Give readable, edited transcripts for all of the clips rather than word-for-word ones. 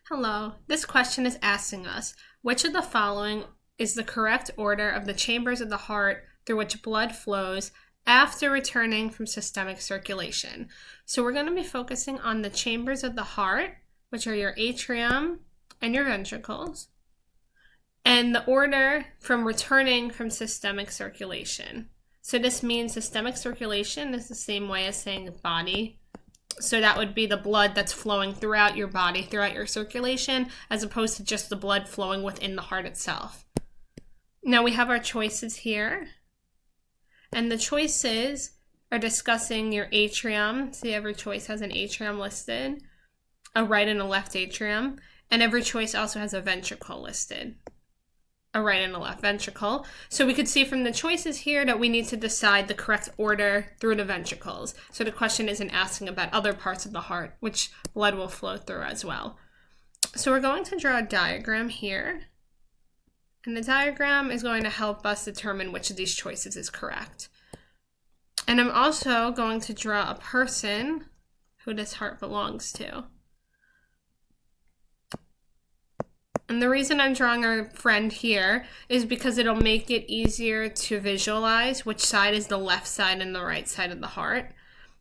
Hello, this question is asking us, which of the following is the correct order of the chambers of the heart through which blood flows after returning from systemic circulation? So we're going to be focusing on the chambers of the heart, which are your atrium and your ventricles, and the order from returning from systemic circulation. So this means systemic circulation is the same way as saying body. So that would be the blood that's flowing throughout your body, throughout your circulation, as opposed to just the blood flowing within the heart itself. Now we have our choices here. And the choices are discussing your atrium. See, every choice has an atrium listed, a right and a left atrium. And every choice also has a ventricle listed, a right and a left ventricle. So we could see from the choices here that we need to decide the correct order through the ventricles. So the question isn't asking about other parts of the heart, which blood will flow through as well. So we're going to draw a diagram here. And the diagram is going to help us determine which of these choices is correct. And I'm also going to draw a person who this heart belongs to. And the reason I'm drawing our friend here is because it'll make it easier to visualize which side is the left side and the right side of the heart.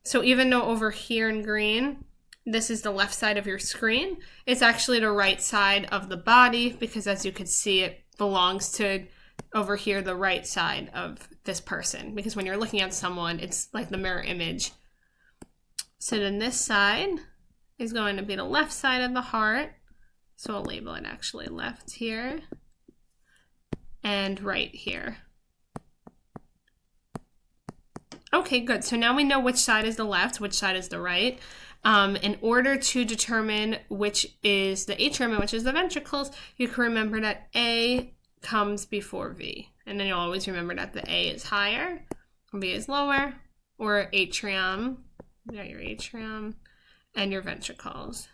So even though over here in green, this is the left side of your screen, it's actually the right side of the body because as you can see, it belongs to over here, the right side of this person. Because when you're looking at someone, it's like the mirror image. So then this side is going to be the left side of the heart. So I'll label it actually left here and right here. Okay, good. So now we know which side is the left, which side is the right. In order to determine which is the atrium and which is the ventricles, you can remember that A comes before V. And then you'll always remember that the A is higher, V is lower, or atrium, you got your atrium, and your ventricles.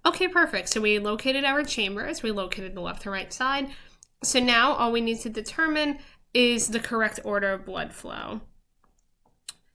Okay, perfect. So we located our chambers. We located the left and right side. So now all we need to determine is the correct order of blood flow.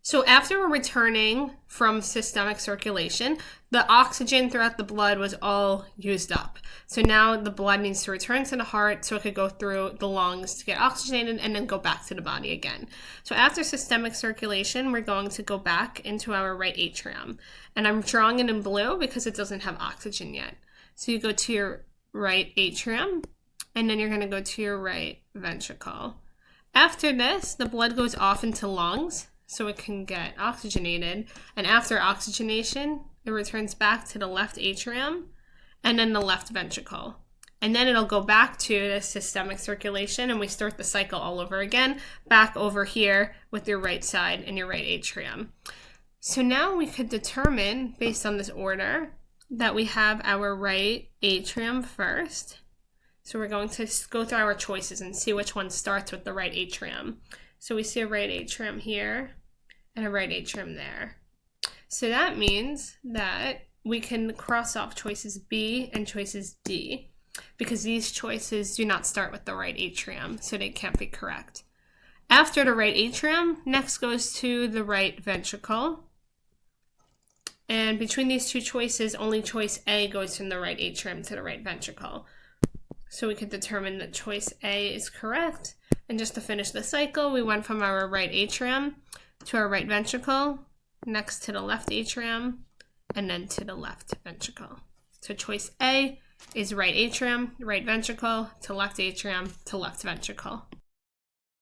So after we're returning from systemic circulation, the oxygen throughout the blood was all used up. So now the blood needs to return to the heart so it could go through the lungs to get oxygenated and then go back to the body again. So after systemic circulation, we're going to go back into our right atrium. And I'm drawing it in blue because it doesn't have oxygen yet. So you go to your right atrium and then you're going to go to your right ventricle. After this, the blood goes off into lungs so it can get oxygenated. And after oxygenation, it returns back to the left atrium and then the left ventricle. And then it'll go back to the systemic circulation and we start the cycle all over again, back over here with your right side and your right atrium. So now we could determine, based on this order, that we have our right atrium first. So we're going to go through our choices and see which one starts with the right atrium. So we see a right atrium here and a right atrium there. So that means that we can cross off choices B and choices D because these choices do not start with the right atrium, so they can't be correct. After the right atrium, next goes to the right ventricle. And between these two choices, only choice A goes from the right atrium to the right ventricle. So we could determine that choice A is correct. And just to finish the cycle, we went from our right atrium to our right ventricle, next to the left atrium, and then to the left ventricle. So choice A is right atrium, right ventricle, to left atrium, to left ventricle.